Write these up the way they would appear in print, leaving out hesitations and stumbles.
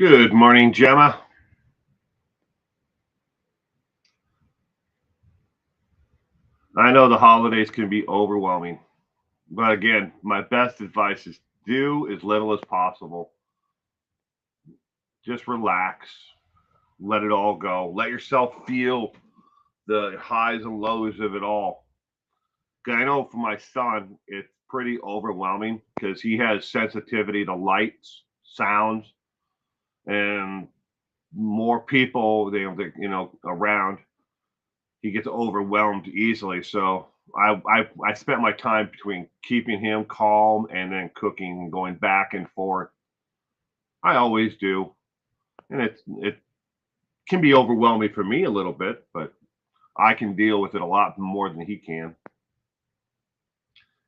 Good morning, Gemma. I know the holidays can be overwhelming, but again, my best advice is do as little as possible. Just relax, let it all go, let yourself feel the highs and lows of it all. 'Cause I know for my son, it's pretty overwhelming because he has sensitivity to lights, sounds, and more people around. He gets overwhelmed easily. So I spent my time between keeping him calm and then cooking and going back and forth. I always do, and it can be overwhelming for me a little bit, but I can deal with it a lot more than he can.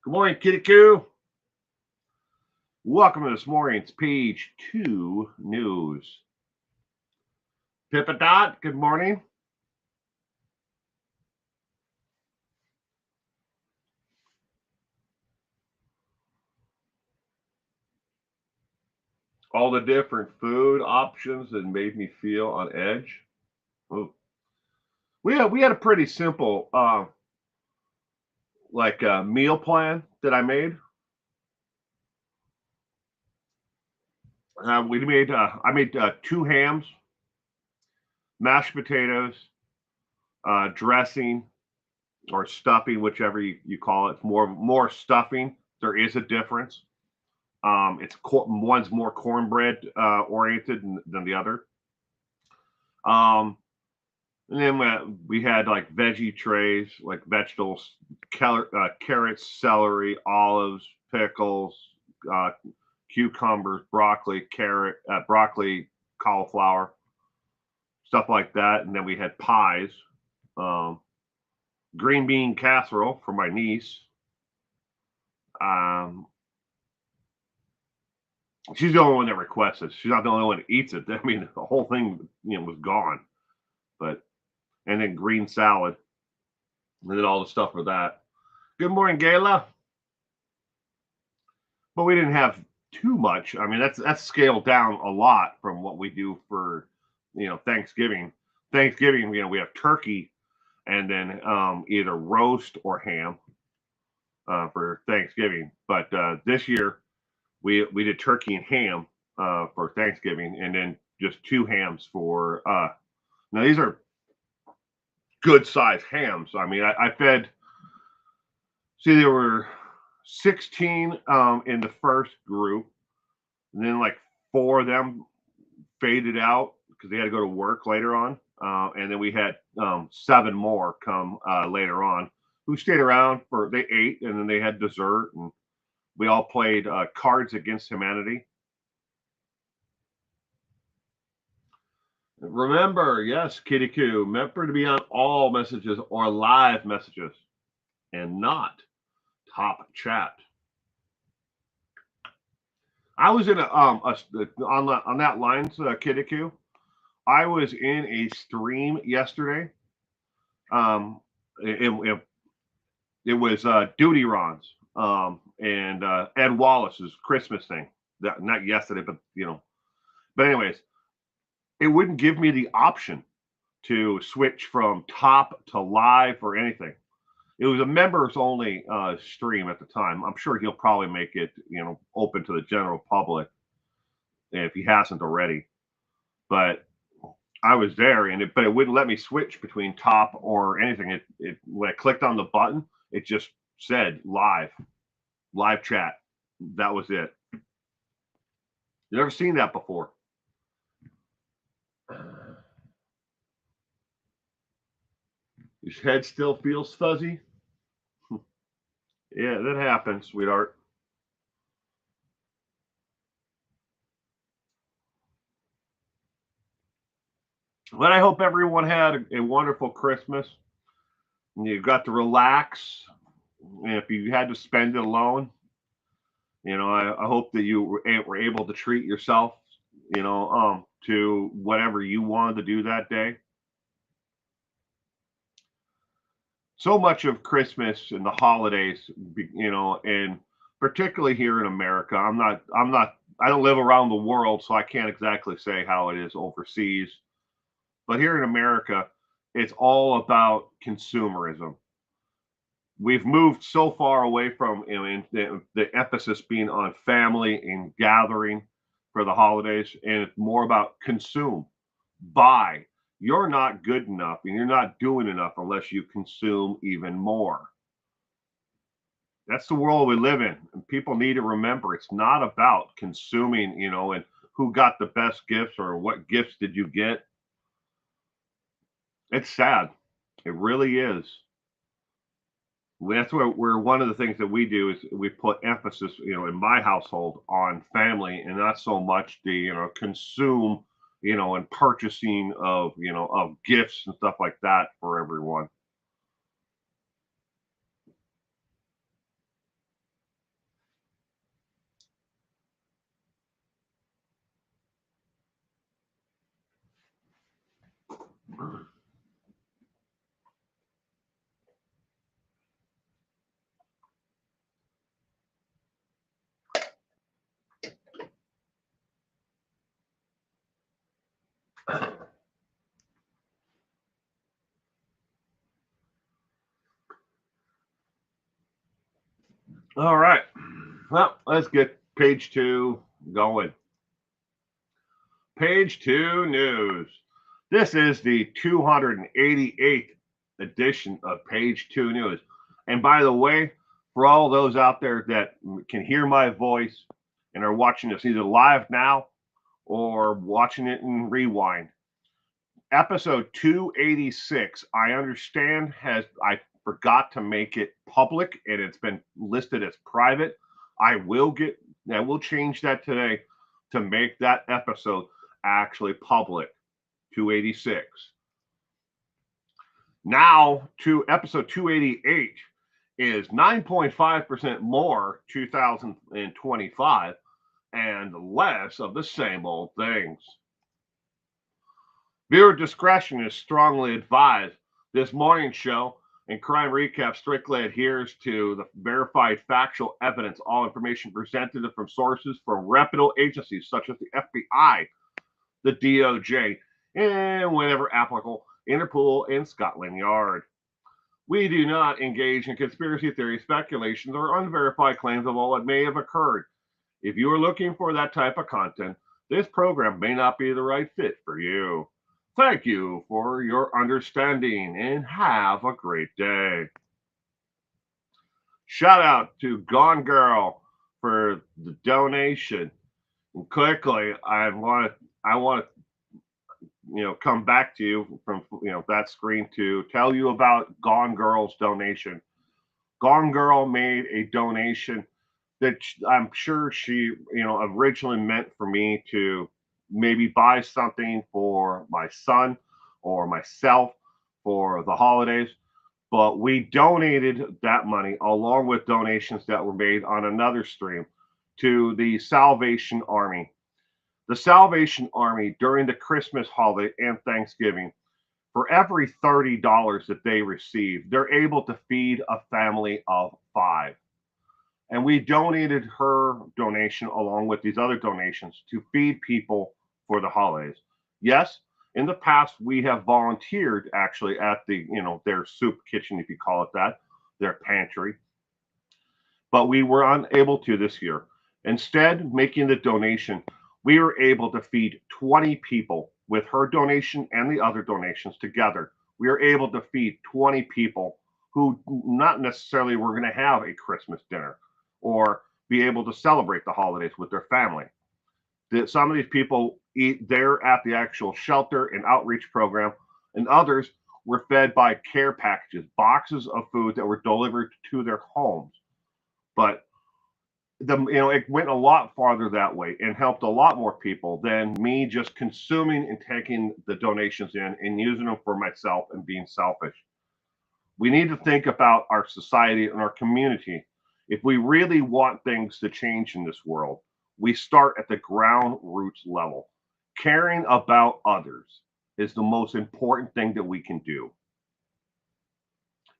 Good morning, Kitty Coo. Welcome to this morning's page two news. Pippa Dot, good morning. All the different food options that made me feel on edge. Ooh. We had a pretty simple meal plan that I made. We made I made two hams, mashed potatoes, dressing or stuffing, whichever you call it. It's more stuffing. There is a difference. One's more cornbread oriented than the other. Um, and then we had like veggie trays, like vegetables, carrots, celery, olives, pickles, uh, cucumbers, broccoli, cauliflower, stuff like that. And then we had pies, um, green bean casserole for my niece. Um, she's the only one that requests it. She's not the only one that eats it. I mean, the whole thing, was gone. But and then green salad, and then all the stuff for that. Good morning, Gayla. But we didn't have too much. I mean, that's scaled down a lot from what we do for Thanksgiving. Thanksgiving, we have turkey and then either roast or ham for Thanksgiving. But this year we did turkey and ham for Thanksgiving, and then just two hams for. Now these are good size hams. I mean, I fed. See, there were 16 in the first group, and then like four of them faded out because they had to go to work later on. And then we had seven more come later on who stayed around for they ate and then they had dessert and we all played Cards Against Humanity. Remember, yes, Kitty Coo, remember to be on all messages or live messages and not top chat. I was in on that lines, Kitty Coo. I was in a stream yesterday. Um, it was Duty Ron's and Ed Wallace's Christmas thing. Not yesterday, but But anyways, it wouldn't give me the option to switch from top to live or anything. It was a members only stream at the time. I'm sure he'll probably make it open to the general public if he hasn't already. But I was there, but it wouldn't let me switch between top or anything. It when I clicked on the button, it just said live chat. That was it. You never seen that before. His head still feels fuzzy. Yeah, that happens, sweetheart. But I hope everyone had a wonderful Christmas. And you got to relax. And if you had to spend it alone, I hope that you were able to treat yourself, to whatever you wanted to do that day. So much of Christmas and the holidays, and particularly here in America, I don't live around the world, so I can't exactly say how it is overseas. But here in America, it's all about consumerism. We've moved so far away from, the emphasis being on family and gathering for the holidays, and it's more about consume, buy. You're not good enough and you're not doing enough unless you consume even more. That's the world we live in. And people need to remember it's not about consuming, and who got the best gifts or what gifts did you get. It's sad. It really is. That's where one of the things that we do is we put emphasis, in my household on family and not so much the, consume, and purchasing of gifts and stuff like that for everyone. All right. Well, let's get page 2 going. Page 2 news. This is the 288th edition of page 2 news. And by the way, for all those out there that can hear my voice and are watching this either live now or watching it in rewind, episode 286, I understand I forgot to make it public and it's been listed as private. I will change that today to make that episode actually public. 286. Now to episode 288 is 9.5% more 2025 and less of the same old things. Viewer discretion is strongly advised. This morning's show and Crime Recap strictly adheres to the verified factual evidence. All information presented from sources from reputable agencies such as the FBI, the DOJ, and whenever applicable, Interpol and Scotland Yard. We do not engage in conspiracy theories, speculations, or unverified claims of all that may have occurred. If you are looking for that type of content, this program may not be the right fit for you. Thank you for your understanding and have a great day. Shout out to Gone Girl for the donation. And quickly, I want to come back to you from that screen to tell you about Gone Girl's donation. Gone Girl made a donation that I'm sure she originally meant for me to maybe buy something for my son or myself for the holidays, but we donated that money along with donations that were made on another stream to the Salvation Army. The Salvation Army during the Christmas holiday and Thanksgiving, for every $30 that they receive, they're able to feed a family of 5. And we donated her donation along with these other donations to feed people for the holidays. Yes, in the past we have volunteered actually at the their soup kitchen, if you call it that, their pantry, but we were unable to this year. Instead, making the donation, we were able to feed 20 people with her donation and the other donations together. We were able to feed 20 people who not necessarily were going to have a Christmas dinner or be able to celebrate the holidays with their family. Some of these people eat there at the actual shelter and outreach program, and others were fed by care packages, boxes of food that were delivered to their homes. But it went a lot farther that way and helped a lot more people than me just consuming and taking the donations in and using them for myself and being selfish. We need to think about our society and our community. If we really want things to change in this world, we start at the ground roots level. Caring about others is the most important thing that we can do.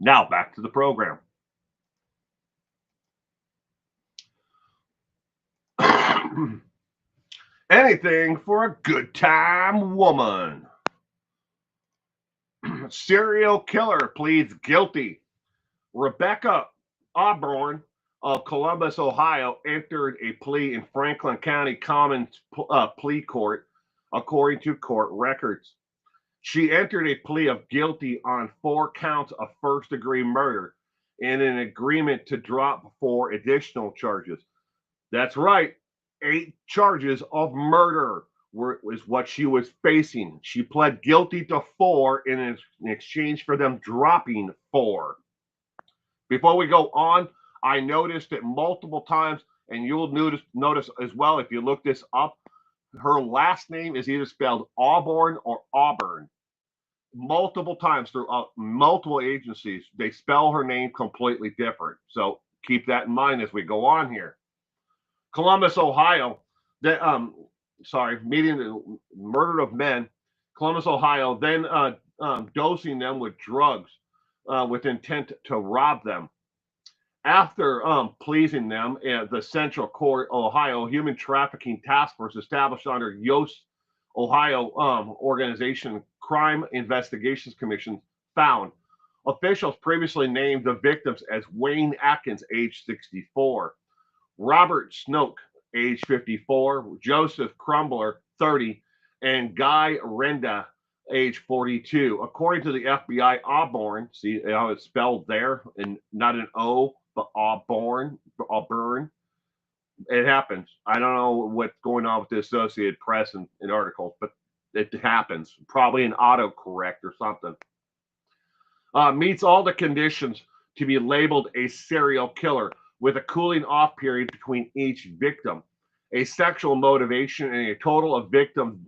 Now back to the program. Anything for a good time woman. Serial killer pleads guilty. Rebecca Auburn of Columbus, Ohio, entered a plea in Franklin County Commons Plea Court, according to court records. She entered a plea of guilty on 4 counts of first-degree murder and an agreement to drop 4 additional charges. That's right, 8 charges of murder was what she was facing. She pled guilty to 4 in exchange for them dropping 4. Before we go on, I noticed it multiple times, and you'll notice as well if you look this up, her last name is either spelled Auburn or Auburn. Multiple times through multiple agencies, they spell her name completely different. So keep that in mind as we go on here. Columbus, Ohio, meeting the murder of men. Columbus, Ohio, then dosing them with drugs with intent to rob them. After pleasing them, the Central Court, Ohio Human Trafficking Task Force, established under Yost, Ohio organization Crime Investigations Commission, found officials previously named the victims as Wayne Atkins, age 64, Robert Snoke, age 54, Joseph Crumbler, 30, and Guy Renda, age 42. According to the FBI, Auburn, see how it's spelled there, and not an O, but Auburn. It happens. I don't know what's going on with the Associated Press and articles, but it happens. Probably an autocorrect or something. Meets all the conditions to be labeled a serial killer, with a cooling off period between each victim, a sexual motivation, and a total of victims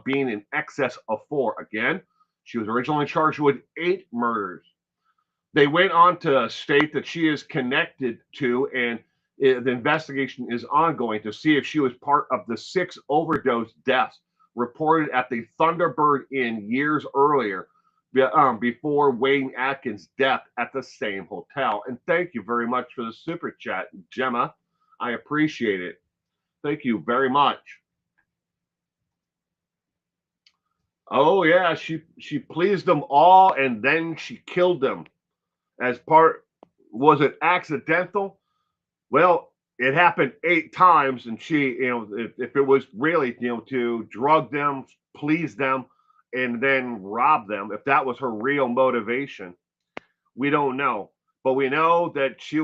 being in excess of 4. Again, she was originally charged with 8 murders. They went on to state that she is connected to, and the investigation is ongoing to see if she was part of the 6 overdose deaths reported at the Thunderbird Inn years earlier, before Wayne Atkins' death at the same hotel. And thank you very much for the super chat, Gemma. I appreciate it. Thank you very much. Oh yeah, she pleased them all and then she killed them. As part, was it accidental? Well, it happened 8 times, and she, if it was really, to drug them, please them, and then rob them, if that was her real motivation, we don't know. But we know that she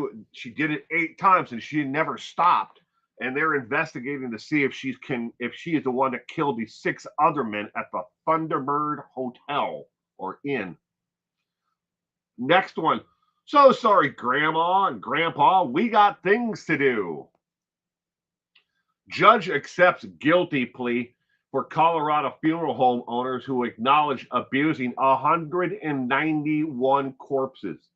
did it 8 times, and she never stopped. And they're investigating to see if she is the one that killed these 6 other men at the Thunderbird Hotel or Inn. Next one. So sorry, Grandma and Grandpa, we got things to do. Judge accepts guilty plea for Colorado funeral home owners who acknowledge abusing 191 corpses.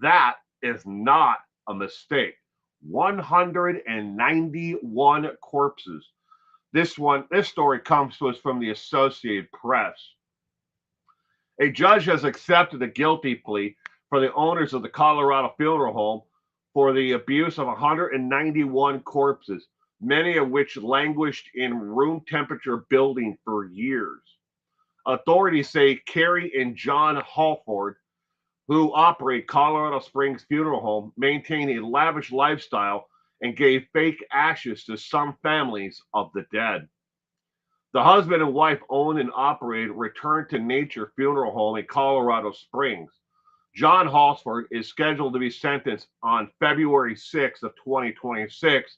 That is not a mistake. 191 corpses. This story comes to us from the Associated Press. A judge has accepted a guilty plea for the owners of the Colorado funeral home for the abuse of 191 corpses, many of which languished in room temperature building for years. Authorities say Carrie and John Halford, who operate Colorado Springs Funeral Home, maintain a lavish lifestyle and gave fake ashes to some families of the dead. The husband and wife owned and operated Return to Nature Funeral Home in Colorado Springs. John Halford is scheduled to be sentenced on February 6th of 2026.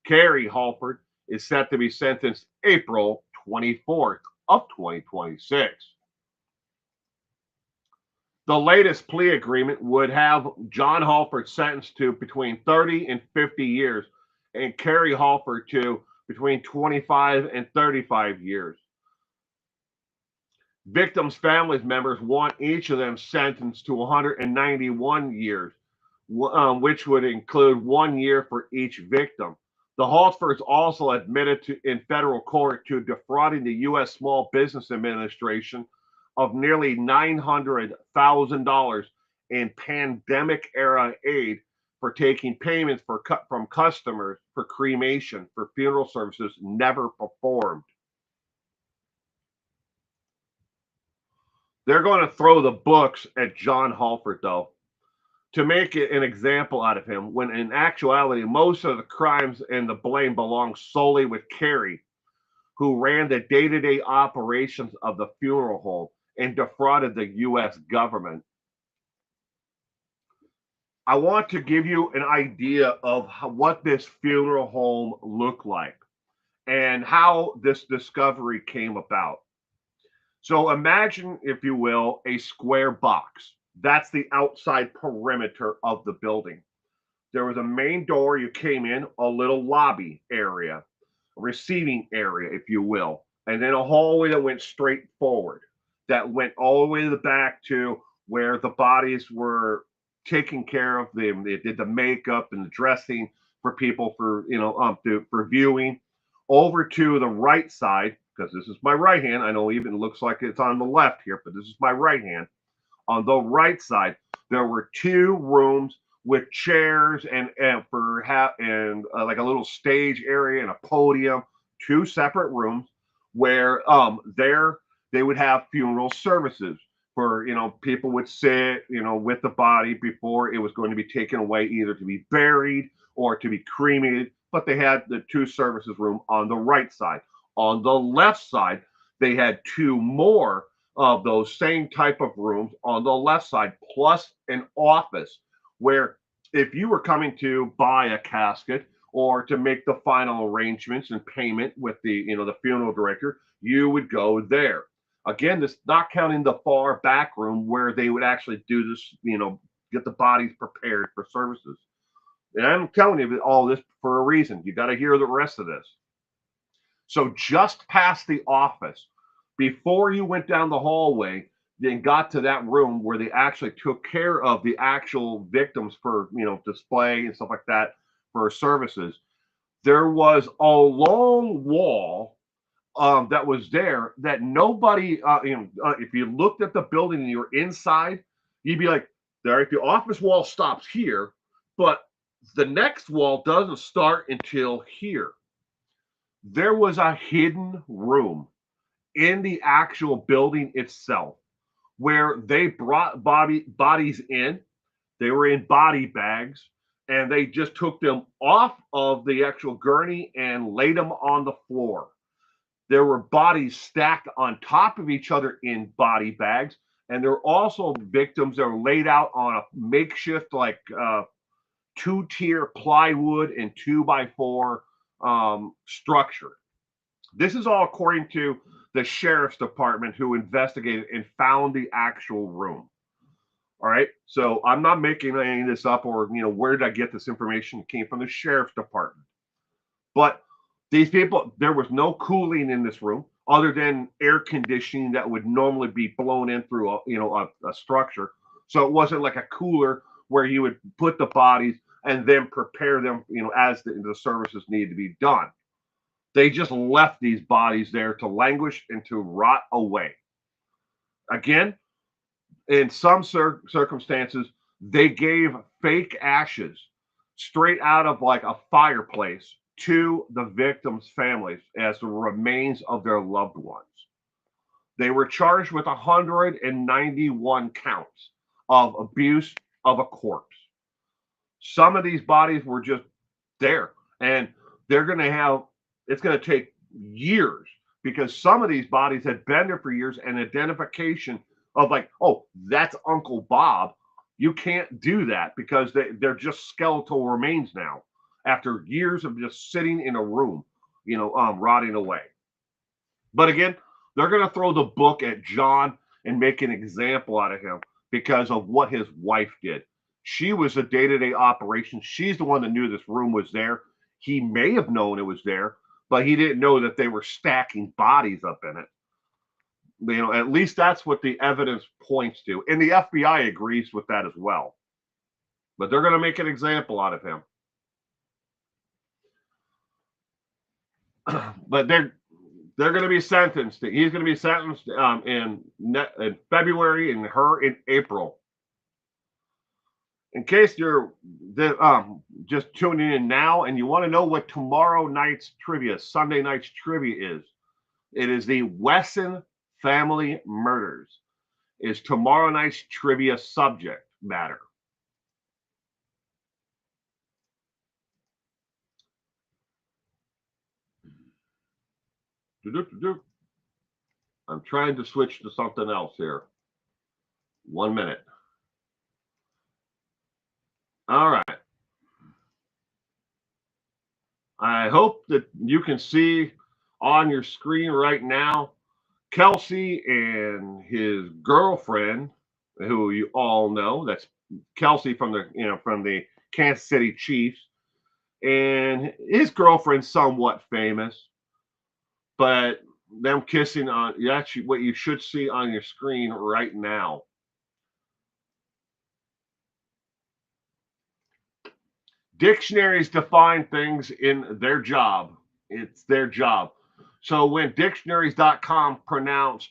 Carrie Halford is set to be sentenced April 24th of 2026. The latest plea agreement would have John Halford sentenced to between 30 and 50 years and Carrie Halford to between 25 and 35 years. Victims' family members want each of them sentenced to 191 years, which would include 1 year for each victim. The Halfords also admitted in federal court to defrauding the U.S. Small Business Administration of nearly $900,000 in pandemic-era aid for taking payments from customers for cremation, for funeral services, never performed. They're going to throw the books at John Halford, though, to make it an example out of him, when in actuality, most of the crimes and the blame belongs solely with Carey, who ran the day-to-day operations of the funeral home and defrauded the U.S. government. I want to give you an idea of what this funeral home looked like and how this discovery came about. So imagine, if you will, a square box. That's the outside perimeter of the building. There was a main door, you came in, a little lobby area, a receiving area, if you will, and then a hallway that went straight forward, that went all the way to the back to where the bodies were taken care of. They did the makeup and the dressing for people for for viewing. Over to the right side, because this is my right hand. I know even it looks like it's on the left here, but this is my right hand. On the right side, there were two rooms with chairs and like a little stage area and a podium. Two separate rooms where there they would have funeral services for, people would sit, with the body before it was going to be taken away, either to be buried or to be cremated. But they had the two services room on the right side. On the left side, they had two more of those same type of rooms on the left side, plus an office where, if you were coming to buy a casket or to make the final arrangements and payment with the funeral director, you would go there. Again, this not counting the far back room where they would actually do this, get the bodies prepared for services. And I'm telling you all this for a reason. You got to hear the rest of this. So just past the office, before you went down the hallway, then got to that room where they actually took care of the actual victims for, display and stuff like that for services, there was a long wall that was there that nobody, if you looked at the building and you were inside, you'd be like, there, if the office wall stops here, but the next wall doesn't start until here. There was a hidden room in the actual building itself where they brought bodies in. They were in body bags, and they just took them off of the actual gurney and laid them on the floor. There were bodies stacked on top of each other in body bags, and there were also victims that were laid out on a makeshift, like, two-tier plywood and 2x4 structure. This is all according to the sheriff's department, who investigated and found the actual room. All right. So I'm not making any of this up, or, where did I get this information? It came from the sheriff's department. But these people, there was no cooling in this room other than air conditioning that would normally be blown in through a structure. So it wasn't like a cooler where you would put the bodies and then prepare them, as the services needed to be done. They just left these bodies there to languish and to rot away. Again, in some circumstances, they gave fake ashes straight out of like a fireplace to the victims' families as the remains of their loved ones. They were charged with 191 counts of abuse of a corpse. Some of these bodies were just there, and they're going to have, it's going to take years, because some of these bodies had been there for years, and identification of, like, oh, that's Uncle Bob. You can't do that because they're just skeletal remains now after years of just sitting in a room, rotting away. But again, they're going to throw the book at John and make an example out of him because of what his wife did. She was a day-to-day operation. She's the one that knew this room was there. He may have known it was there, but he didn't know that they were stacking bodies up in it. At least that's what the evidence points to. And the FBI agrees with that as well. But they're going to make an example out of him. But they're going to be sentenced. He's going to be sentenced in February, and her in April. In case you're just tuning in now and you want to know what tomorrow night's trivia, Sunday night's trivia is, it is the Wesson family murders. Is tomorrow night's trivia subject matter? I'm trying to switch to something else here. 1 minute. All right. I hope that you can see on your screen right now Kelsey and his girlfriend, who you all know. That's Kelsey from the Kansas City Chiefs, and his girlfriend's somewhat famous, but them kissing on that's what you should see on your screen right now. Dictionaries define things in their job. It's their job. So when dictionaries.com pronounced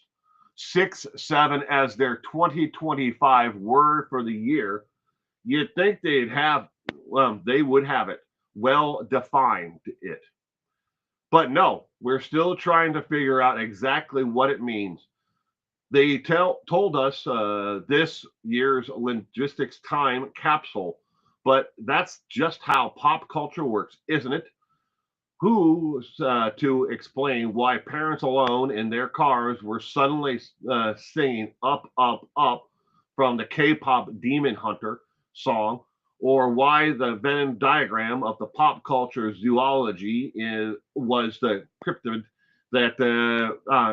6-7 as their 2025 word for the year, you'd think they would have it well defined it. But no, we're still trying to figure out exactly what it means. They told us this year's linguistics time capsule, but that's just how pop culture works, isn't it? Who's to explain why parents alone in their cars were suddenly singing Up, Up, Up from the K pop Demon Hunter song, or why the Venn diagram of the pop culture zoology was the cryptid that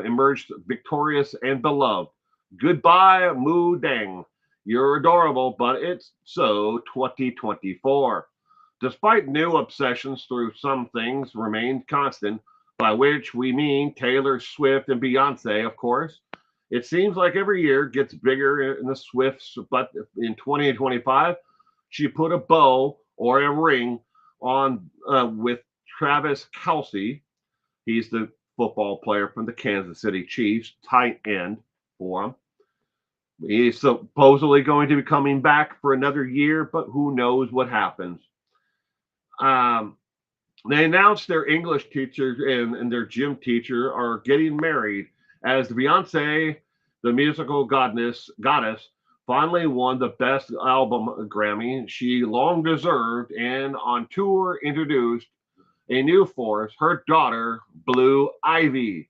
emerged victorious and beloved. Goodbye, Moo Dang. You're adorable, but it's so 2024. Despite new obsessions through some things remained constant, by which we mean Taylor Swift and Beyonce, of course. It seems like every year gets bigger in the Swifts, but in 2025, she put a bow or a ring on with Travis Kelsey. He's the football player from the Kansas City Chiefs, tight end for him. He's supposedly going to be coming back for another year, but who knows what happens. Um, they announced their English teacher and their gym teacher are getting married as Beyonce, the musical goddess, finally won the Best Album Grammy she long deserved and on tour introduced a new force, her daughter, Blue Ivy.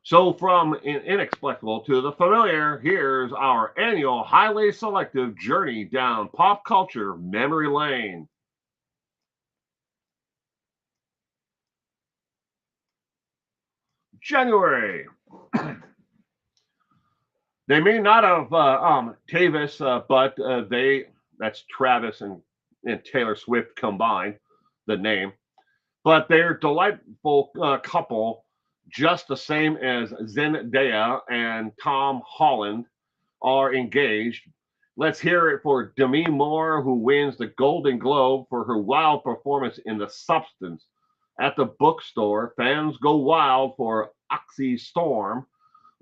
So, from inexplicable to the familiar, here's our annual highly selective journey down pop culture memory lane. January. They may not have Tavis, but that's Travis and Taylor Swift combined, the name. But they're delightful couple, just the same as Zendaya and Tom Holland are engaged. Let's hear it for Demi Moore, who wins the Golden Globe for her wild performance in The Substance. At the bookstore, fans go wild for Oxy Storm,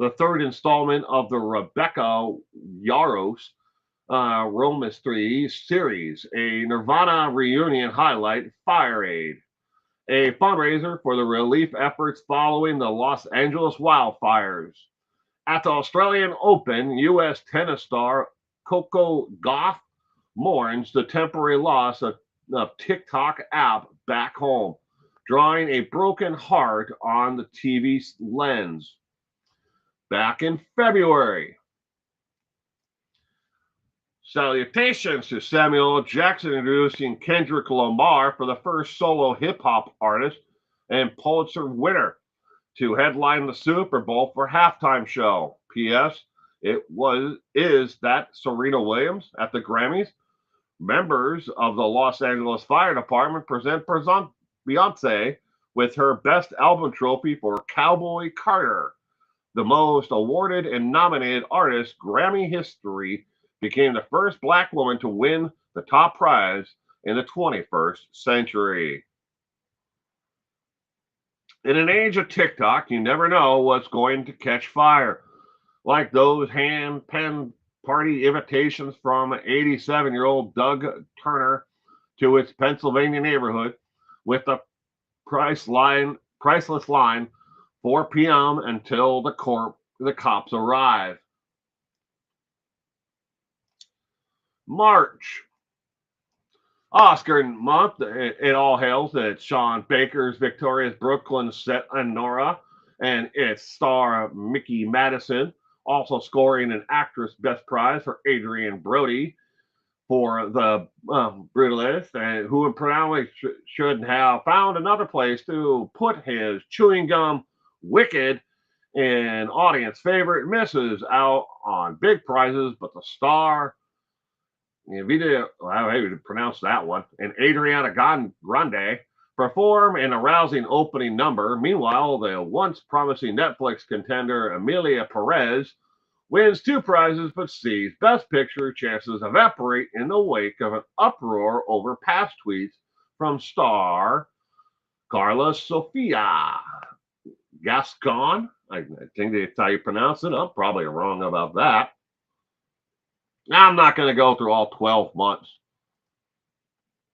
the third installment of the Rebecca Yarros Romas 3 series, a Nirvana reunion highlight, Fire Aid, a fundraiser for the relief efforts following the Los Angeles wildfires. At the Australian Open, U.S. tennis star Coco Gauff mourns the temporary loss of TikTok app back home, drawing a broken heart on the TV lens. Back in February, salutations to Samuel Jackson introducing Kendrick Lamar for the first solo hip hop artist and Pulitzer winner to headline the Super Bowl for halftime show. P.S. Is that Serena Williams at the Grammys? Members of the Los Angeles Fire Department present Beyonce with her Best Album trophy for Cowboy Carter. The most awarded and nominated artist Grammy history, became the first Black woman to win the top prize in the 21st century. In an age of TikTok, you never know what's going to catch fire. Like those hand-penned party invitations from 87-year-old Doug Turner to its Pennsylvania neighborhood with a priceless line, 4 p.m. until the cops arrive. March. Oscar month. It all hails that it's Sean Baker's Victoria's Brooklyn set on Nora and its star Mickey Madison, also scoring an actress best prize for Adrian Brody for the brutalist, and who probably should have found another place to put his chewing gum Wicked in audience favorite, misses out on big prizes, but the star, Vida, I hate to pronounce that one, and Adriana Grande perform an arousing opening number. Meanwhile, the once promising Netflix contender Emilia Perez wins 2 prizes but sees Best Picture chances evaporate in the wake of an uproar over past tweets from star Carla Sofia Gascon. I think that's how you pronounce it. I'm probably wrong about that. I'm not going to go through all 12 months.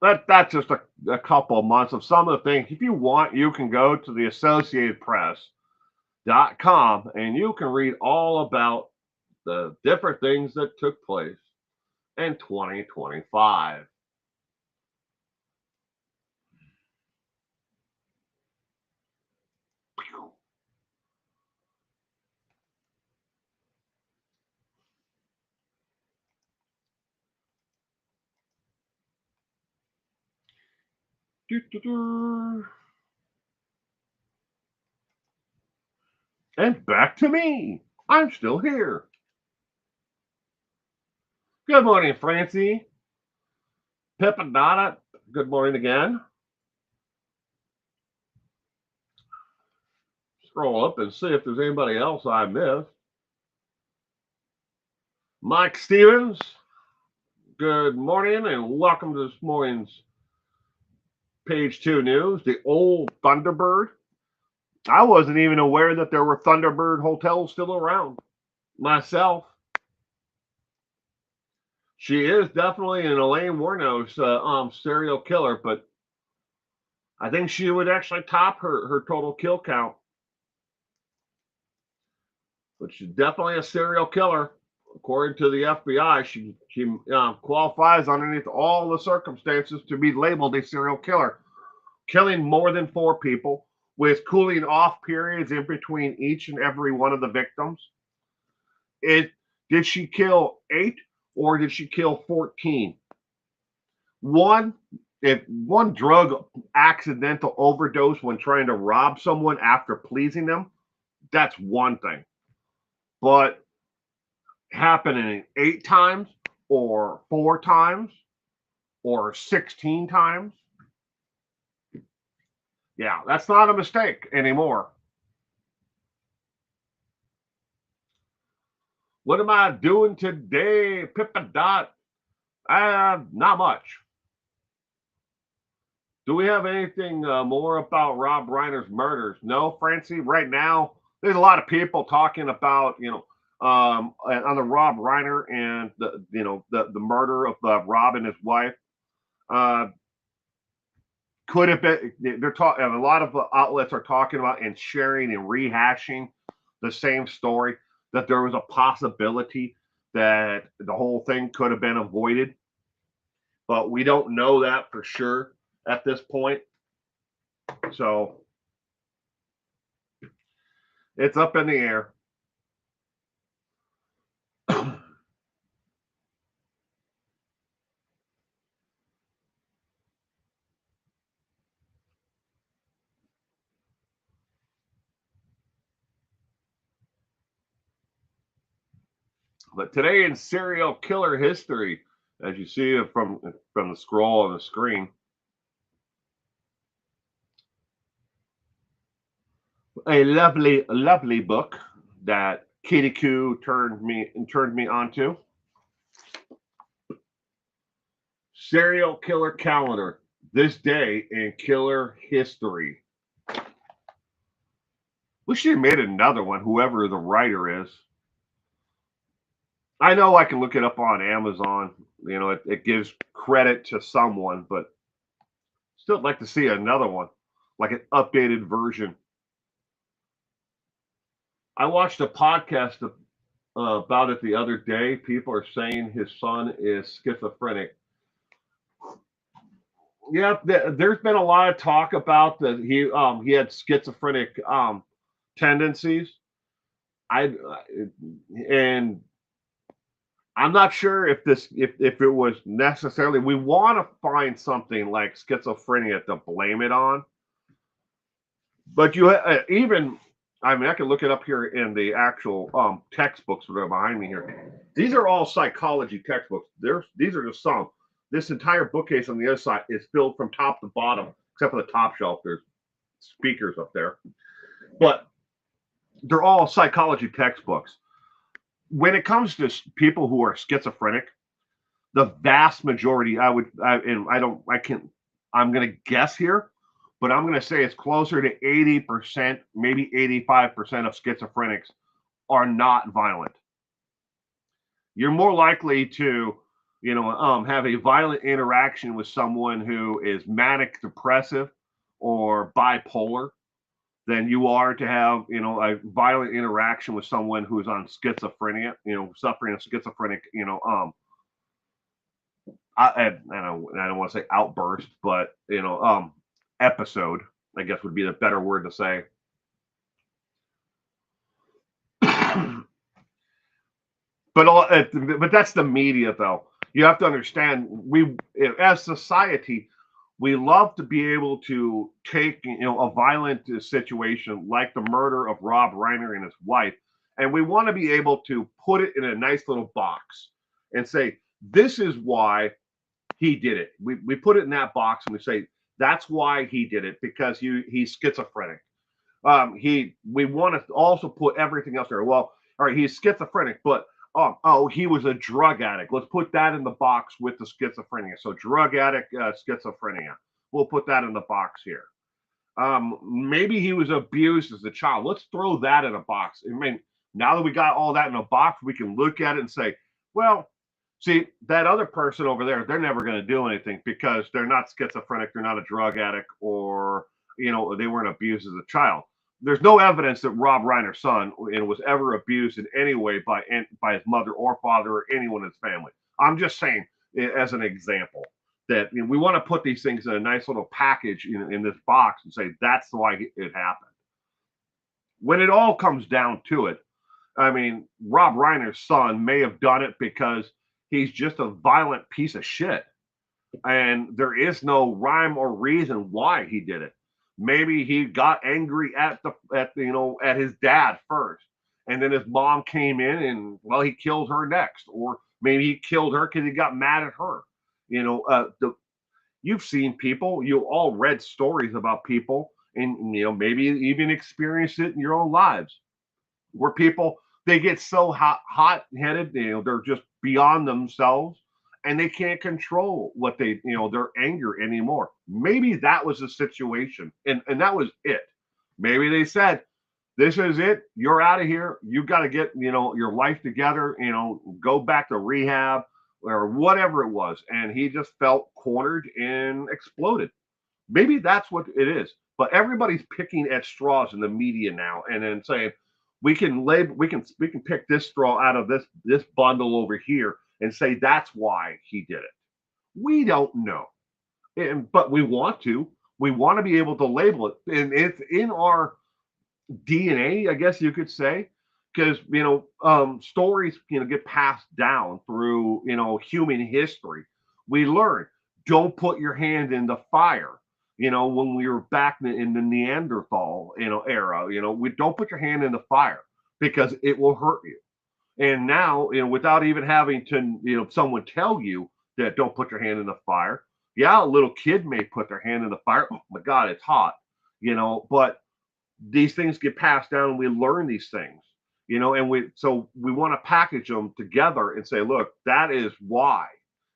That's just a couple of months of some of the things. If you want, you can go to the AssociatedPress.com and you can read all about the different things that took place in 2025. And back to me. I'm still here. Good morning, Francie. Pippadonna, good morning again. Scroll up and see if there's anybody else I missed. Mike Stevens, good morning and welcome to this morning's Page 2 News. The old Thunderbird. I wasn't even aware that there were Thunderbird hotels still around myself. She is definitely an Elaine Wuornos serial killer, but I think she would actually top her total kill count. But she's definitely a serial killer. According to the FBI, she qualifies underneath all the circumstances to be labeled a serial killer, killing more than 4 people with cooling off periods in between each and every one of the victims. Did she kill 8 or did she kill 14? If one drug accidental overdose when trying to rob someone after pleasing them, that's one thing. But happening 8 times or 4 times or 16 times, yeah, that's not a mistake anymore. What am I doing today, Pippadot? Not much. Do we have anything more about Rob Reiner's murders? No, Francie. Right now, there's a lot of people talking about, on the Rob Reiner and the murder of Rob and his wife. Could have been. They're talking. A lot of outlets are talking about and sharing and rehashing the same story, that there was a possibility that the whole thing could have been avoided, but we don't know that for sure at this point. So it's up in the air. But today in serial killer history, as you see from the scroll on the screen, a lovely book that Kitty Koo turned me onto. Serial Killer Calendar. This day in killer history. We should have made another one, whoever the writer is. I know I can look it up on Amazon. It gives credit to someone, but still like to see another one, like an updated version. I watched a podcast about it the other day. People are saying his son is schizophrenic. Yeah, there's been a lot of talk about that he had schizophrenic tendencies. I and I'm not sure if it was necessarily we want to find something like schizophrenia to blame it on, but even I mean I can look it up here in the actual textbooks that are behind me here. These are all psychology textbooks. These are just some. This entire bookcase on the other side is filled from top to bottom, except for the top shelf. There's speakers up there, but they're all psychology textbooks. When it comes to people who are schizophrenic, the vast majority, and I can't, I'm going to guess here, but I'm going to say it's closer to 80%, maybe 85% of schizophrenics are not violent. You're more likely to, have a violent interaction with someone who is manic depressive or bipolar than you are to have, a violent interaction with someone who's on schizophrenia, suffering a schizophrenic, I don't want to say outburst, but episode, I guess would be the better word to say. But that's the media, though. You have to understand, we as society, we love to be able to take a violent situation like the murder of Rob Reiner and his wife, and we want to be able to put it in a nice little box and say this is why he did it. We put it in that box and we say that's why he did it because he's schizophrenic. We want to also put everything else there. Well, all right, he's schizophrenic, but he was a drug addict. Let's put that in the box with the schizophrenia. So drug addict, schizophrenia. We'll put that in the box here. Maybe he was abused as a child. Let's throw that in a box. I mean, now that we got all that in a box, we can look at it and say, well, see, that other person over there, they're never going to do anything because they're not schizophrenic, they're not a drug addict, or they weren't abused as a child. There's no evidence that Rob Reiner's son was ever abused in any way by his mother or father or anyone in his family. I'm just saying, as an example, that we want to put these things in a nice little package in this box and say that's why it happened. When it all comes down to it, I mean, Rob Reiner's son may have done it because he's just a violent piece of shit. And there is no rhyme or reason why he did it. Maybe he got angry at his dad first, and then his mom came in and well he killed her next, or maybe he killed her because he got mad at her. You've seen people, you all read stories about people, and maybe even experienced it in your own lives where people they get so hot headed, they're just beyond themselves and they can't control what their anger anymore. Maybe that was the situation, and that was it. Maybe they said, "This is it. You're out of here. You got to get your life together. Go back to rehab or whatever it was." And he just felt cornered and exploded. Maybe that's what it is. But everybody's picking at straws in the media now, and then saying, we can pick this straw out of this bundle over here and say that's why he did it. We don't know, but we want to be able to label it, and it's in our DNA, I guess you could say, because stories get passed down through human history. We learn, don't put your hand in the fire. When we were back in the Neanderthal era, we don't put your hand in the fire because it will hurt you. And now, without even having to, someone tell you that don't put your hand in the fire. Yeah, a little kid may put their hand in the fire. Oh my God, it's hot. But these things get passed down and we learn these things, and we want to package them together and say, look, that is why,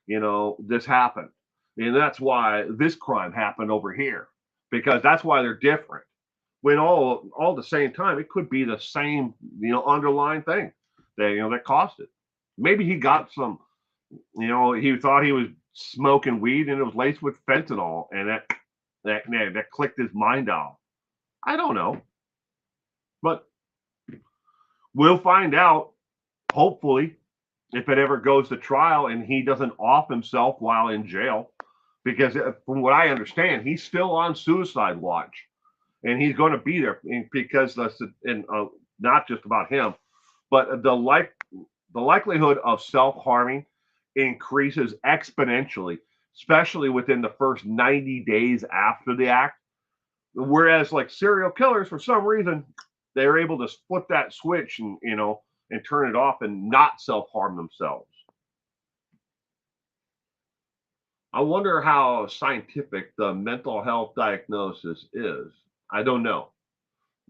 this happened. And that's why this crime happened over here, because that's why they're different. When all the same time, it could be the same, underlying thing that, that caused it. Maybe he got some, he thought he was smoking weed and it was laced with fentanyl, and that clicked his mind off. I don't know, but we'll find out. Hopefully, if it ever goes to trial and he doesn't off himself while in jail, because from what I understand, he's still on suicide watch, and he's going to be there because not just about him, but the likelihood of self-harming increases exponentially, especially within the first 90 days after the act. Whereas like serial killers, for some reason, they're able to flip that switch and turn it off and not self-harm themselves. I wonder how scientific the mental health diagnosis is. I don't know.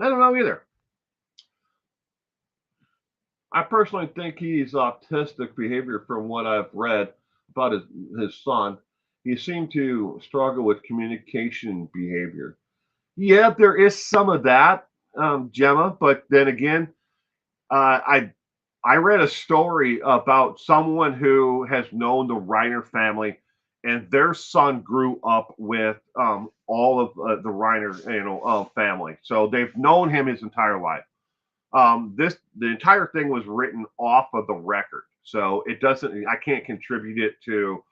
I don't know either. I personally think he's autistic behavior from what I've read about his son. He seemed to struggle with communication behavior. Yeah, there is some of that, Gemma, but then again, I read a story about someone who has known the Reiner family, and their son grew up with all of the Reiner, family. So they've known him his entire life. The entire thing was written off of the record, so it doesn't. I can't contribute it to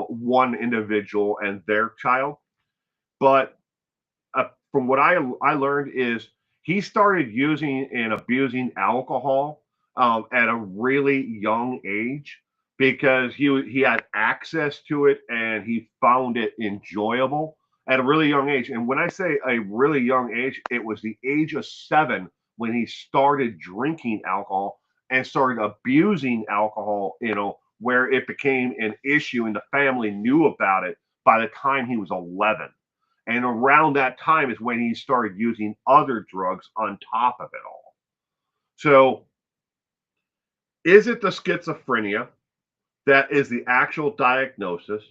one individual and their child, but from what I learned is he started using and abusing alcohol at a really young age because he had access to it and he found it enjoyable at a really young age. And when I say a really young age, it was the age of 7 when he started drinking alcohol and started abusing alcohol, where it became an issue and the family knew about it by the time he was 11. And around that time is when he started using other drugs on top of it all. So, is it the schizophrenia that is the actual diagnosis,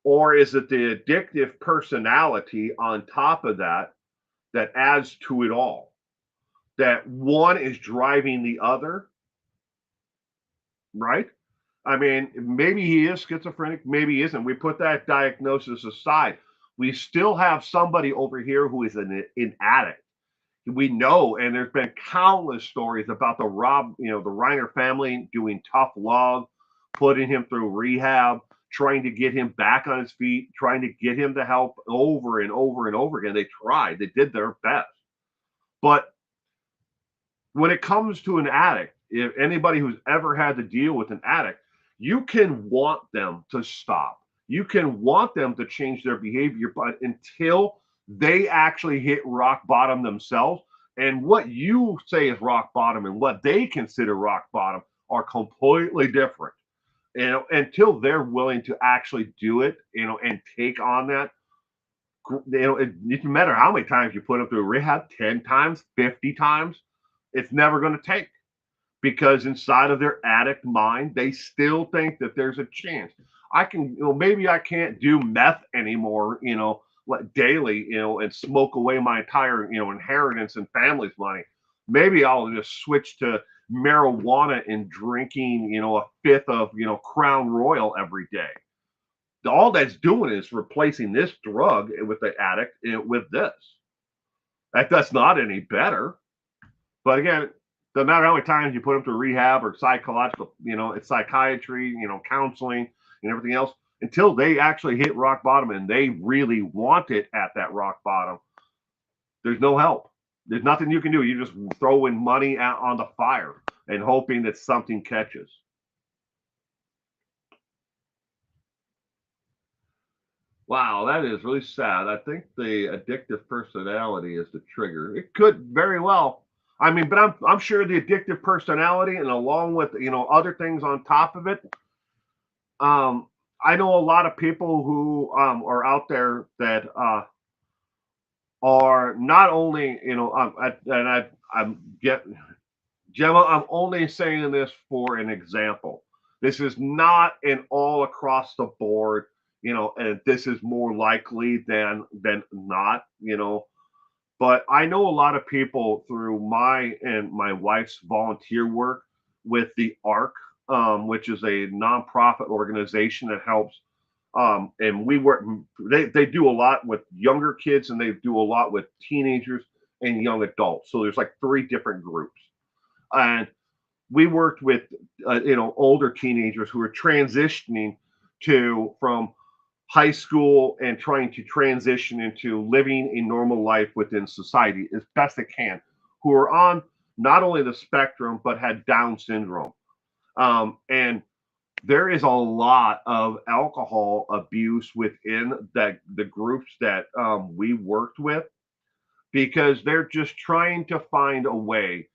or is it the addictive personality on top of that that adds to it all? That one is driving the other, right? I mean, maybe he is schizophrenic, maybe he isn't. We put that diagnosis aside. We still have somebody over here who is an addict. We know, and there's been countless stories about the Reiner family doing tough love, putting him through rehab, trying to get him back on his feet, trying to get him to help over and over and over again. They tried, they did their best. But when it comes to an addict, if anybody who's ever had to deal with an addict, you can want them to stop. You can want them to change their behavior, but until they actually hit rock bottom themselves, and what you say is rock bottom and what they consider rock bottom are completely different. Until they're willing to actually do it, and take on that, it doesn't matter how many times you put them through rehab, 10 times, 50 times, it's never going to take, because inside of their addict mind, they still think that there's a chance. I can, maybe I can't do meth anymore, like daily, and smoke away my entire, inheritance and family's money. Maybe I'll just switch to marijuana and drinking, a fifth of, Crown Royal every day. All that's doing is replacing this drug with the addict with this. That's not any better. But again, no matter how many times you put them through rehab or psychological, it's psychiatry, counseling and everything else, until they actually hit rock bottom and they really want it at that rock bottom, there's no help. There's nothing you can do. You just throwing money out on the fire and hoping that something catches. Wow, that is really sad. I think the addictive personality is the trigger. It could very well. I mean, but I'm sure the addictive personality and along with other things on top of it. I know a lot of people who are out there that are not only I'm getting Gemma. I'm only saying this for an example. This is not an all across the board, and this is more likely than not, But I know a lot of people through my and my wife's volunteer work with the ARC. which is a nonprofit organization that helps. And we work. They do a lot with younger kids, and they do a lot with teenagers and young adults. So there's like three different groups, and we worked with older teenagers who are transitioning to from high school and trying to transition into living a normal life within society as best they can, who are on not only the spectrum but had Down syndrome. And there is a lot of alcohol abuse within the groups that we worked with, because they're just trying to find a way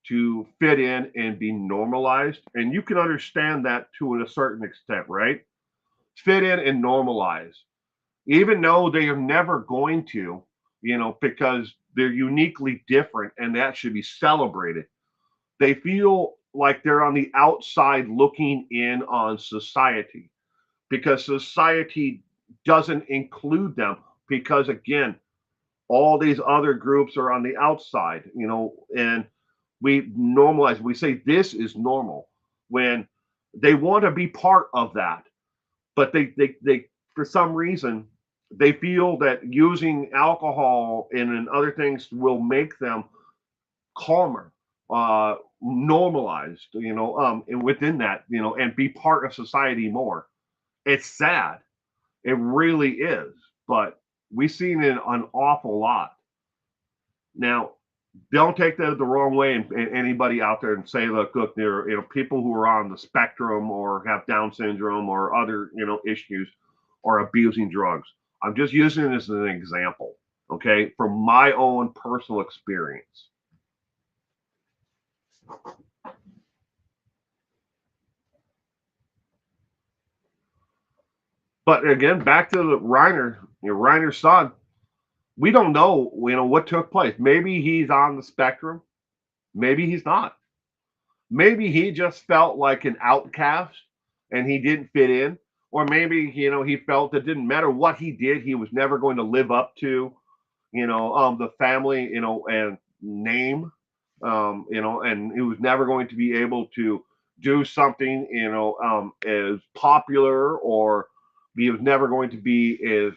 to fit in and be normalized. And you can understand that to a certain extent, right? Fit in and normalize, even though they are never going to, because they're uniquely different and that should be celebrated. They feel like they're on the outside looking in on society because society doesn't include them, because again, all these other groups are on the outside, and we normalize, we say this is normal when they want to be part of that, but they for some reason they feel that using alcohol and other things will make them calmer, normalized, and within that, and be part of society more. It's sad, it really is, but we've seen it an awful lot. Now, don't take that the wrong way, and anybody out there and say, look, there are people who are on the spectrum or have Down syndrome or other issues or abusing drugs. I'm just using it as an example, okay, from my own personal experience. But again, back to the Reiner's son. We don't know, what took place. Maybe he's on the spectrum. Maybe he's not. Maybe he just felt like an outcast and he didn't fit in. Or maybe, he felt it didn't matter what he did, he was never going to live up to, the family, and name, and he was never going to be able to do something, as popular, or he was never going to be as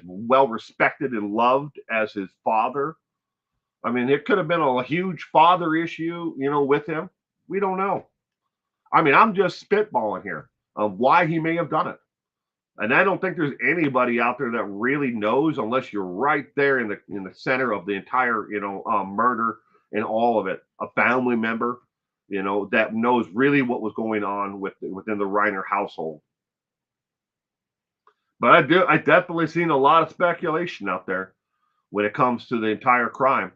well respected and loved as his father. I mean, it could have been a huge father issue, with him. We don't know. I mean, I'm just spitballing here of why he may have done it. And I don't think there's anybody out there that really knows, unless you're right there in the center of the entire, murder and all of it. A family member, that knows really what was going on within the Reiner household. But I definitely seen a lot of speculation out there when it comes to the entire crime.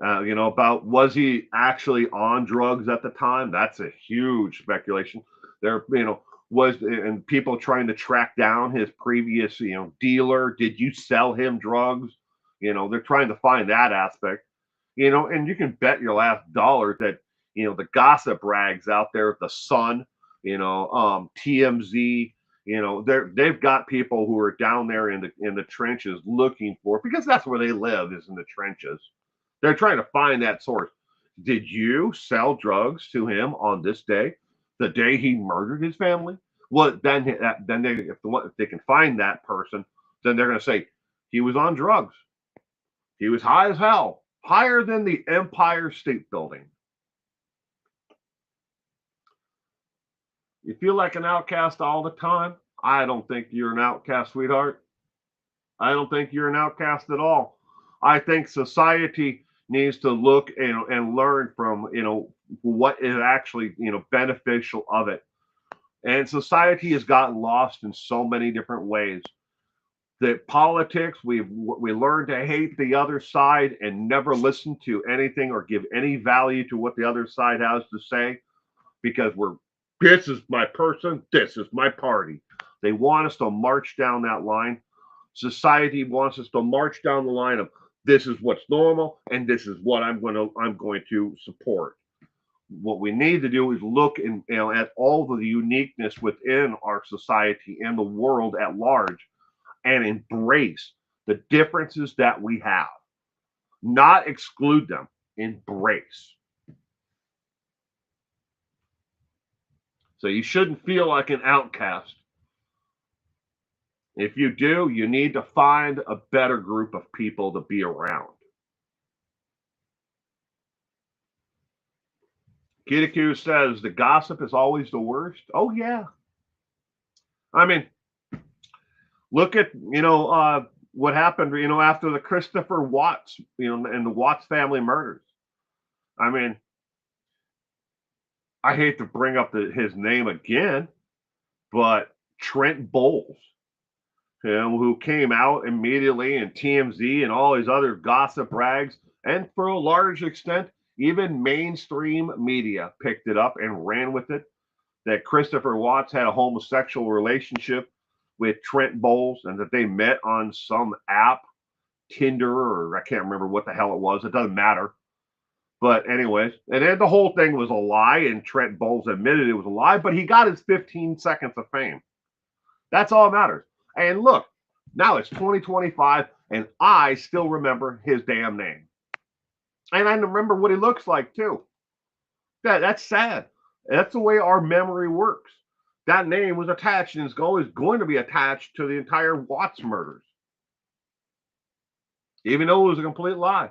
About was he actually on drugs at the time? That's a huge speculation. There, was and people trying to track down his previous, dealer. Did you sell him drugs? They're trying to find that aspect. And you can bet your last dollar that the gossip rags out there, the Sun, TMZ, they've got people who are down there in the trenches looking for, because that's where they live, is in the trenches. They're trying to find that source. Did you sell drugs to him on this day, the day he murdered his family? Well, then if they can find that person, then they're going to say he was on drugs. He was high as hell, higher than the Empire State Building. You feel like an outcast all the time? I don't think you're an outcast, sweetheart. I don't think you're an outcast at all. I think society needs to look and learn from what is actually beneficial of it. And society has gotten lost in so many different ways. That politics, we learn to hate the other side and never listen to anything or give any value to what the other side has to say, because this is my person, this is my party. They want us to march down that line. Society wants us to march down the line of this is what's normal and this is what I'm going to support. What we need to do is look at all the uniqueness within our society and the world at large, and embrace the differences that we have, not exclude them, embrace. So you shouldn't feel like an outcast. If you do, you need to find a better group of people to be around. Kitaku says the gossip is always the worst. Oh yeah. I mean, look at what happened after the Christopher Watts and the Watts family murders. I mean, I hate to bring up his name again, but Trent Bowles, who came out immediately, and TMZ and all these other gossip rags, and for a large extent, even mainstream media picked it up and ran with it, that Christopher Watts had a homosexual relationship with Trent Bowles and that they met on some app, Tinder, or I can't remember what the hell it was. It doesn't matter. But anyways, and then the whole thing was a lie, and Trent Bowles admitted it was a lie, but he got his 15 seconds of fame. That's all that matters. And look, now it's 2025, and I still remember his damn name. And I remember what he looks like, too. That's sad. That's the way our memory works. That name was attached and is always going to be attached to the entire Watts murders, even though it was a complete lie.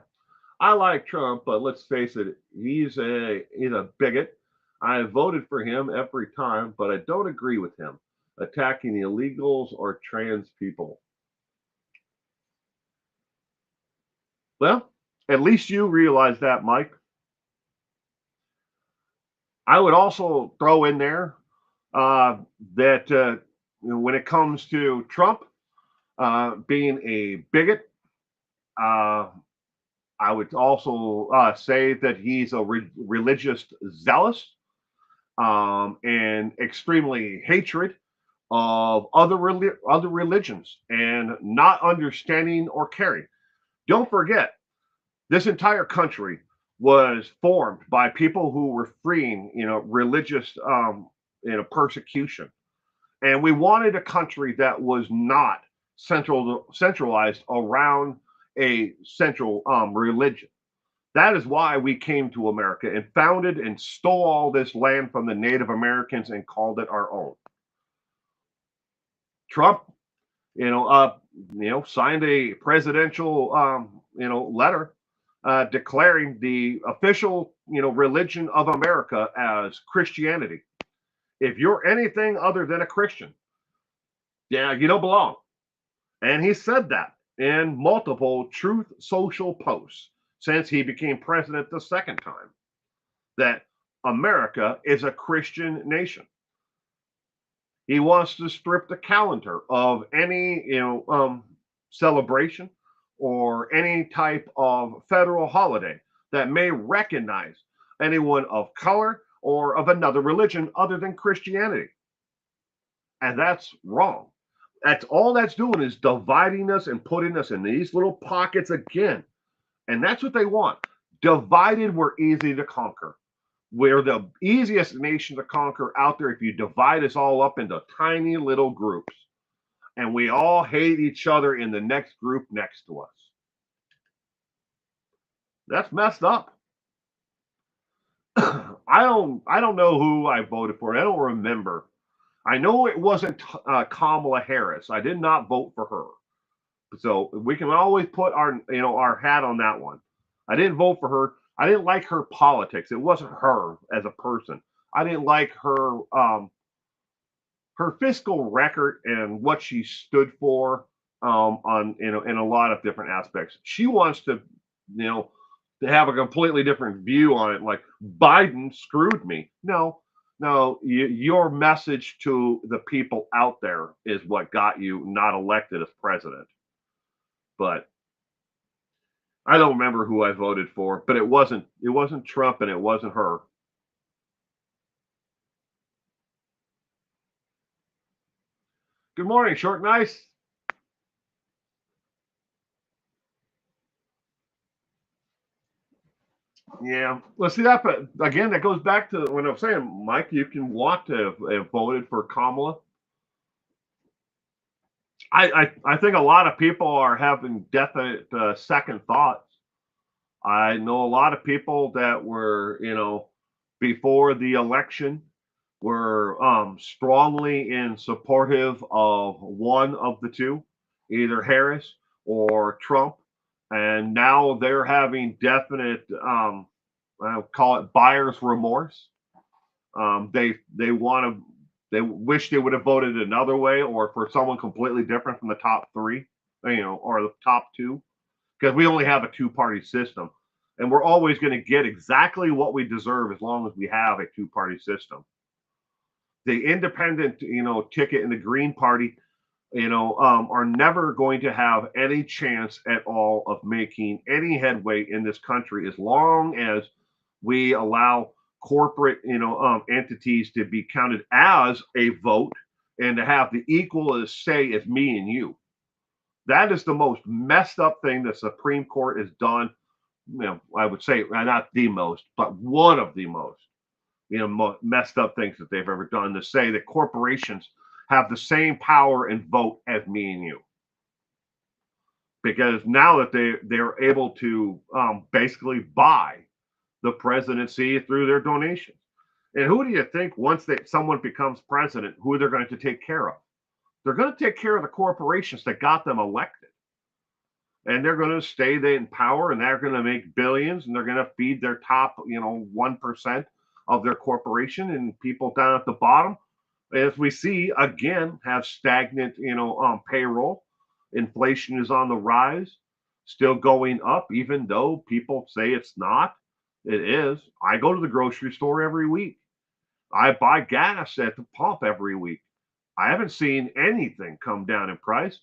I like Trump, but let's face it, he's a bigot. I have voted for him every time, but I don't agree with him attacking the illegals or trans people. Well, at least you realize that, Mike. I would also throw in there that when it comes to Trump being a bigot, I would also say that he's a religious zealous and extremely hatred of other religions and not understanding or caring. Don't forget, this entire country was formed by people who were freeing, religious, persecution, and we wanted a country that was not centralized around a central religion. That is why we came to America and founded and stole all this land from the Native Americans and called it our own. Trump, signed a presidential, letter declaring the official, religion of America as Christianity. If you're anything other than a Christian, yeah, you don't belong. And he said that in multiple Truth Social posts since he became president the second time, that America is a Christian nation. He wants to strip the calendar of any, celebration or any type of federal holiday that may recognize anyone of color or of another religion other than Christianity. And that's wrong. That's all that's doing is dividing us and putting us in these little pockets again. And that's what they want. Divided, we're easy to conquer. We're the easiest nation to conquer out there if you divide us all up into tiny little groups. And we all hate each other in the next group next to us. That's messed up. I don't know who I voted for. I don't remember. I know it wasn't Kamala Harris. I did not vote for her. So we can always put our hat on that one. I didn't vote for her. I didn't like her politics. It wasn't her as a person. I didn't like her her fiscal record and what she stood for on in a lot of different aspects. She wants to to have a completely different view on it. Like, Biden screwed me. No, your message to the people out there is what got you not elected as president. But I don't remember who I voted for, but it wasn't Trump and it wasn't her. Good morning, Short and Nice. Yeah, let's see that. But again, that goes back to when I was saying, Mike, you can want to have voted for Kamala. I think a lot of people are having definite second thoughts. I know a lot of people that were, before the election, were strongly in supportive of one of the two, either Harris or Trump, and now they're having definite, I'll call it buyer's remorse. They want to, they wish they would have voted another way or for someone completely different from the top three, or the top two, because we only have a two-party system, and we're always going to get exactly what we deserve as long as we have a two-party system. The independent, ticket and the Green Party, are never going to have any chance at all of making any headway in this country as long as we allow corporate, entities to be counted as a vote and to have the equal as say as me and you. That is the most messed up thing the Supreme Court has done. I would say not the most, but one of the most, messed up things that they've ever done, to say that corporations have the same power and vote as me and you. Because now that they're able to basically buy the presidency through their donations. And who do you think once someone becomes president, who they're going to take care of? They're going to take care of the corporations that got them elected. And they're going to stay in power, and they're going to make billions, and they're going to feed their top, 1% of their corporation, and people down at the bottom, as we see again, have stagnant, payroll. Inflation is on the rise, still going up, even though people say it's not. It is. I go to the grocery store every week. I buy gas at the pump every week. I haven't seen anything come down in price.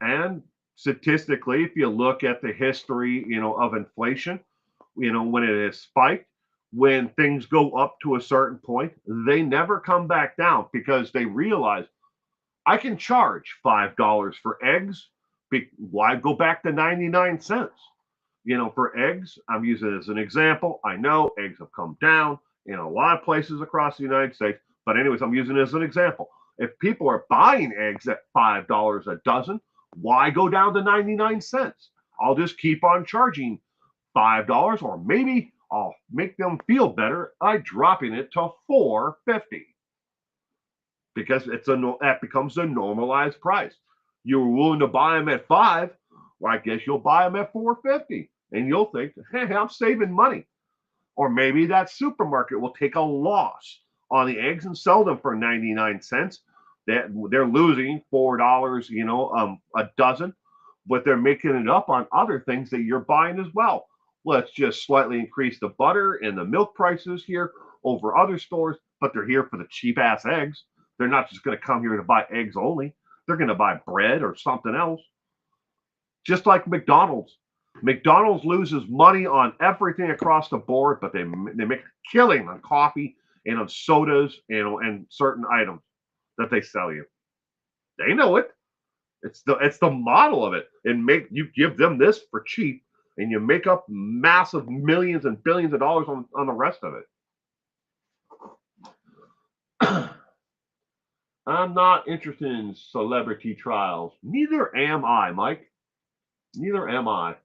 And statistically, if you look at the history, of inflation, when it has spiked, when things go up to a certain point, they never come back down because they realize I can charge $5 for eggs. Why go back to 99 cents? For eggs, I'm using it as an example. I know eggs have come down in a lot of places across the United States, but anyways, I'm using it as an example. If people are buying eggs at $5 a dozen, why go down to 99 cents? I'll just keep on charging $5, or maybe I'll make them feel better by dropping it to $4.50, because that becomes a normalized price. You were willing to buy them at $5, well, I guess you'll buy them at $4.50, and you'll think, hey, I'm saving money. Or maybe that supermarket will take a loss on the eggs and sell them for 99 cents. They're losing $4, a dozen, but they're making it up on other things that you're buying as well. Let's just slightly increase the butter and the milk prices here over other stores, but they're here for the cheap ass eggs. They're not just going to come here to buy eggs only. They're going to buy bread or something else. Just like McDonald's. McDonald's loses money on everything across the board, but they make a killing on coffee and on sodas, and certain items that they sell you. They know it. It's the model of it. And you give them this for cheap, and you make up massive millions and billions of dollars on the rest of it. I'm not interested in celebrity trials. Neither am I, Mike. Neither am I.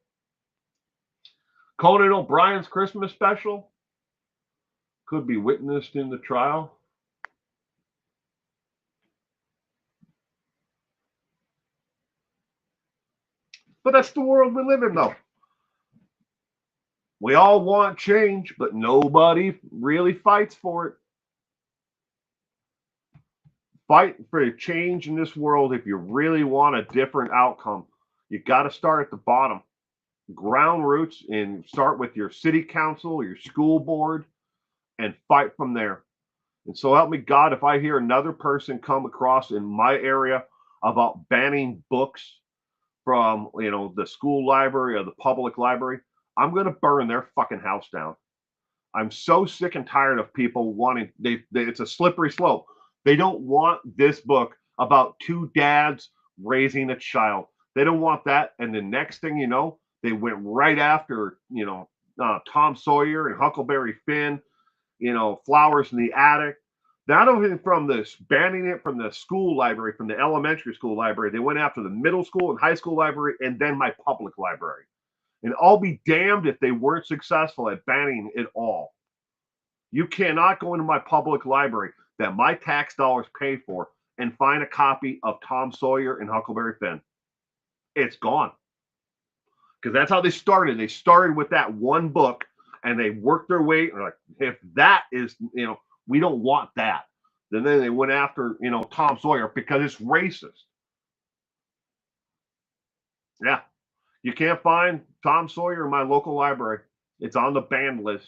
Conan O'Brien's Christmas special could be witnessed in the trial. But that's the world we live in, though. We all want change, but nobody really fights for it. Fight for change in this world. If you really want a different outcome, you got to start at the bottom, ground roots, and start with your city council or your school board and fight from there. And so help me God, if I hear another person come across in my area about banning books from, the school library or the public library, I'm going to burn their fucking house down. I'm so sick and tired of people wanting, it's a slippery slope. They don't want this book about two dads raising a child. They don't want that. And the next thing you know, they went right after, Tom Sawyer and Huckleberry Finn, Flowers in the Attic. Not only from this, banning it from the school library, from the elementary school library, they went after the middle school and high school library, and then my public library. And I'll be damned if they weren't successful at banning it all. You cannot go into my public library. that my tax dollars pay for and find a copy of Tom Sawyer and Huckleberry Finn. It's gone. Because that's how they started. They started with that one book and they worked their way. Like, if that is, we don't want that. Then they went after, Tom Sawyer because it's racist. Yeah. You can't find Tom Sawyer in my local library. It's on the banned list.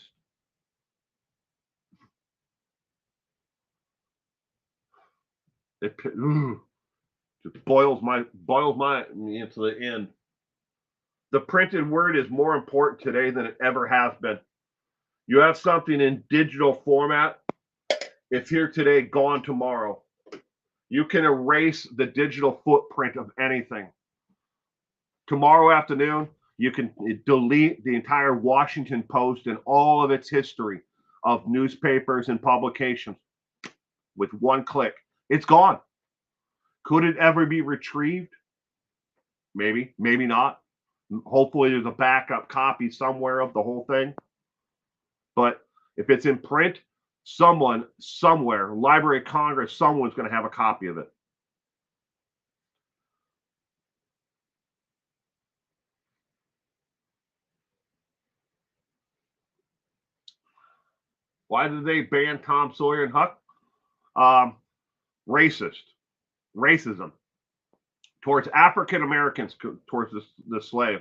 It just boils my to the end. The printed word is more important today than it ever has been. You have something in digital format, it's here today, gone tomorrow. You can erase the digital footprint of anything. Tomorrow afternoon, you can delete the entire Washington Post and all of its history of newspapers and publications with one click. It's gone. Could it ever be retrieved? Maybe, maybe not. Hopefully there's a backup copy somewhere of the whole thing. But if it's in print, someone, somewhere, Library of Congress, someone's going to have a copy of it. Why did they ban Tom Sawyer and Huck? Racism towards African Americans, towards the slave.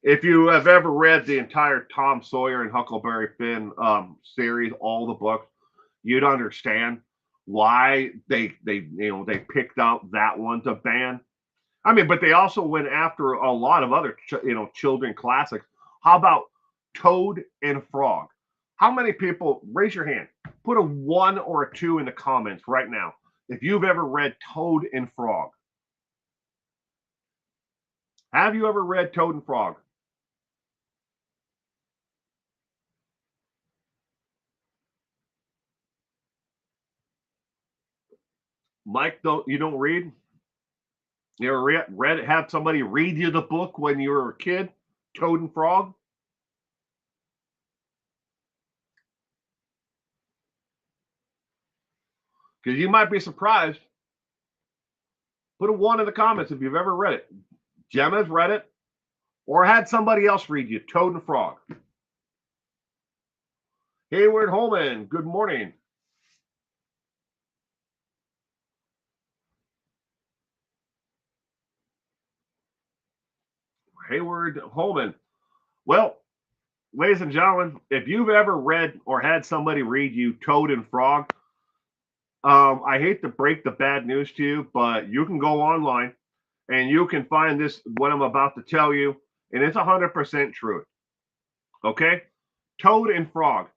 If you have ever read the entire Tom Sawyer and Huckleberry Finn series, all the books, you'd understand why they picked out that one to ban. I mean, but they also went after a lot of other children classics. How about Toad and Frog? How many people, raise your hand, put a 1 or a 2 in the comments right now if you've ever read Toad and Frog. Have you ever read Toad and Frog? Mike, you don't read? You ever read have somebody read you the book when you were a kid, Toad and Frog? Because you might be surprised. Put a 1 in the comments if you've ever read it. Gemma's read it, or had somebody else read you Toad and Frog. Hayward Holman, good morning. Hayward Holman. Well, ladies and gentlemen, if you've ever read or had somebody read you Toad and Frog, I hate to break the bad news to you, but you can go online and you can find this, what I'm about to tell you, and it's 100% truth. Okay? Toad and Frog.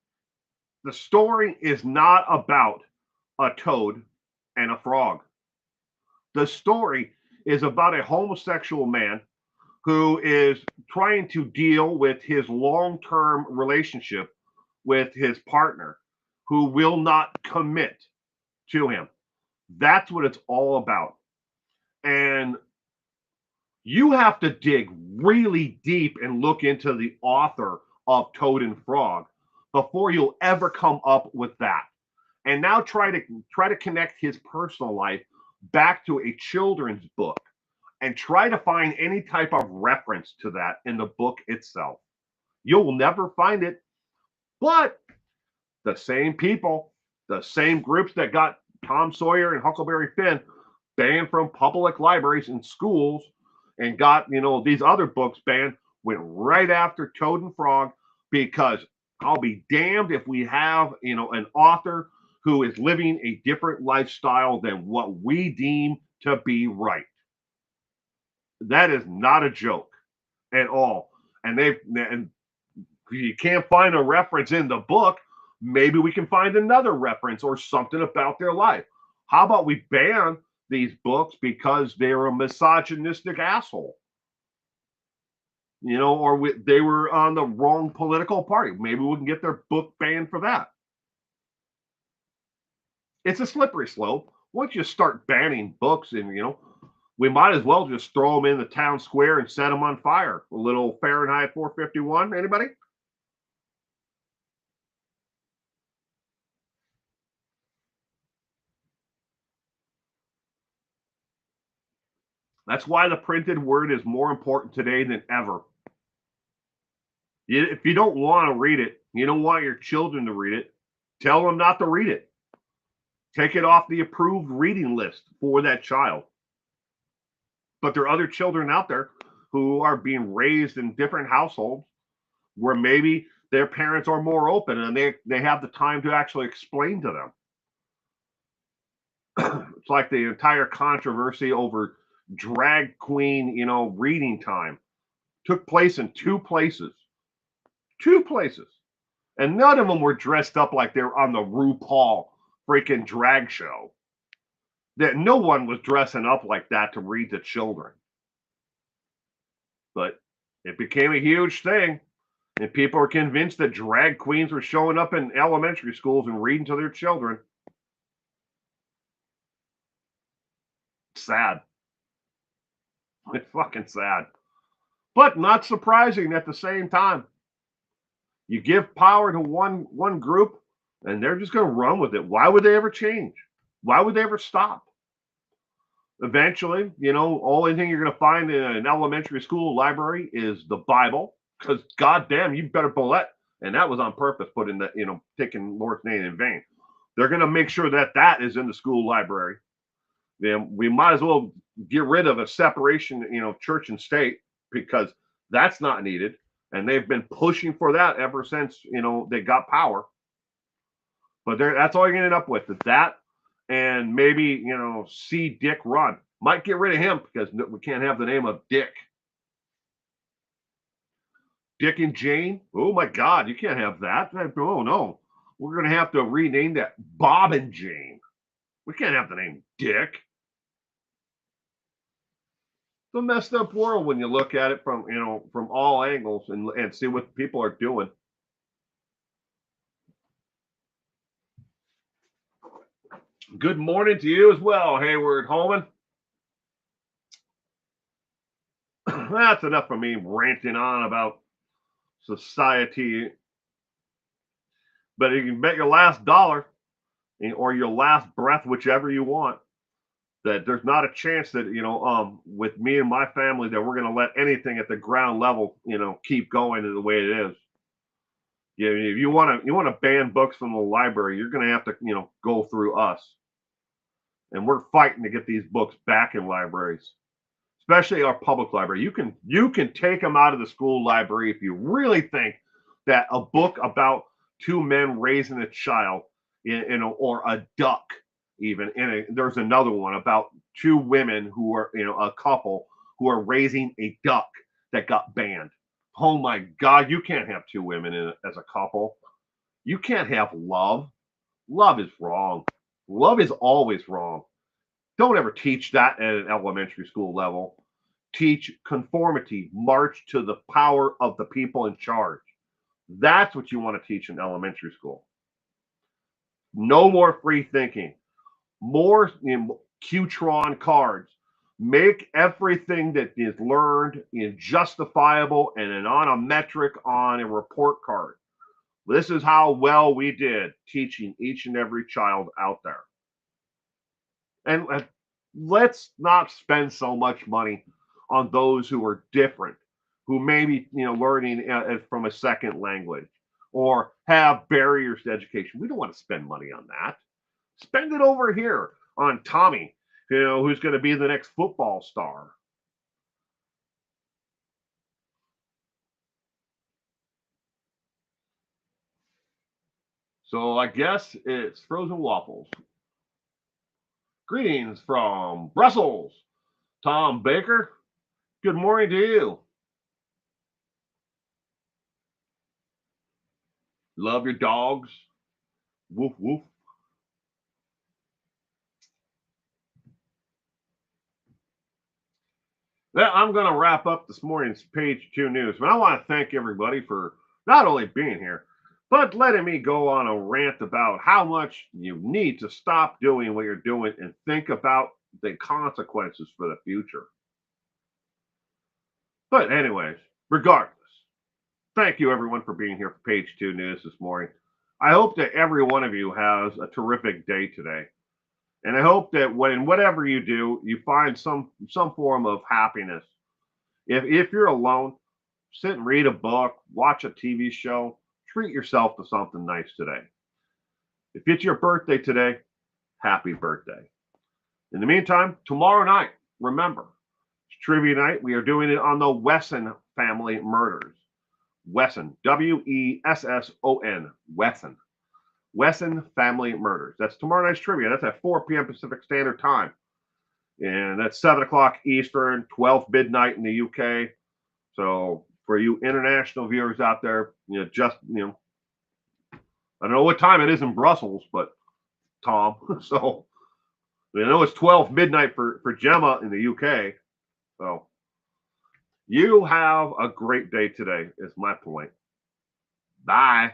The story is not about a toad and a frog. The story is about a homosexual man who is trying to deal with his long-term relationship with his partner who will not commit to him. That's what it's all about. And you have to dig really deep and look into the author of Toad and Frog before you'll ever come up with that. And now try to connect his personal life back to a children's book and try to find any type of reference to that in the book itself. You'll never find it. But the same people, the same groups that got Tom Sawyer and Huckleberry Finn banned from public libraries and schools and got, these other books banned, went right after Toad and Frog, because I'll be damned if we have, an author who is living a different lifestyle than what we deem to be right. That is not a joke at all. And you can't find a reference in the book. Maybe we can find another reference or something about their life. How about we ban these books because they're a misogynistic asshole? Or they were on the wrong political party. Maybe we can get their book banned for that. It's a slippery slope. Once you start banning books, and we might as well just throw them in the town square and set them on fire. A little Fahrenheit 451. Anybody? That's why the printed word is more important today than ever. If you don't want to read it, you don't want your children to read it, tell them not to read it. Take it off the approved reading list for that child. But there are other children out there who are being raised in different households where maybe their parents are more open and they have the time to actually explain to them. It's like the entire controversy over drag queen, reading time took place in two places, and none of them were dressed up like they're on the RuPaul freaking drag show. That no one was dressing up like that to read to children. But it became a huge thing, and people were convinced that drag queens were showing up in elementary schools and reading to their children. Sad. It's fucking sad. But not surprising at the same time. You give power to one group, and they're just going to run with it. Why would they ever change? Why would they ever stop? Eventually, only thing you're going to find in an elementary school library is the Bible, because goddamn, you better bullet. And that was on purpose, putting that, taking Lord's name in vain. They're going to make sure that is in the school library. Then we might as well get rid of a separation, church and state, because that's not needed. And they've been pushing for that ever since, they got power. But that's all you're going to end up with, is that. And maybe, see Dick run. Might get rid of him because we can't have the name of Dick. Dick and Jane? Oh my God, you can't have that. Oh no. We're going to have to rename that Bob and Jane. We can't have the name Dick. It's a messed up world when you look at it from, from all angles and see what people are doing. Good morning to you as well, Hayward Holman. That's enough of me ranting on about society. But you can bet your last dollar or your last breath, whichever you want, that there's not a chance that, with me and my family, that we're going to let anything at the ground level, keep going the way it is. Yeah, if you want to ban books from the library, you're going to have to, go through us. And we're fighting to get these books back in libraries, especially our public library. You can take them out of the school library if you really think that a book about two men raising a child, or a duck, even. There's another one about two women who are, a couple who are raising a duck that got banned. Oh my God, you can't have two women in it as a couple. You can't have love. Love is wrong. Love is always wrong. Don't ever teach that at an elementary school level. Teach conformity, march to the power of the people in charge. That's what you want to teach in elementary school. No more free thinking. More Qtron cards. Make everything that is learned justifiable and on a metric on a report card. This is how well we did teaching each and every child out there. And let's not spend so much money on those who are different, who may be, learning from a second language or have barriers to education. We don't want to spend money on that. Spend it over here on Tommy, who's going to be the next football star. So I guess it's frozen waffles. Greetings from Brussels, Tom Baker. Good morning to you. Love your dogs. Woof, woof. Well, I'm going to wrap up this morning's Page 2 News, but I want to thank everybody for not only being here, but letting me go on a rant about how much you need to stop doing what you're doing and think about the consequences for the future. But anyways, regardless, thank you everyone for being here for Page 2 News this morning. I hope that every one of you has a terrific day today. And I hope that when whatever you do, you find some form of happiness. If you're alone, sit and read a book, watch a TV show, treat yourself to something nice today. If it's your birthday today, happy birthday. In the meantime, tomorrow night, remember, it's trivia night. We are doing it on the Wesson family murders. Wesson, Wesson, Wesson. Wesson family murders. That's tomorrow night's trivia. That's at 4 p.m. Pacific Standard Time. And that's 7 o'clock Eastern, 12 midnight in the UK. So for you international viewers out there, I don't know what time it is in Brussels, but Tom. So I know it's 12 midnight for Gemma in the UK. So you have a great day today, is my point. Bye.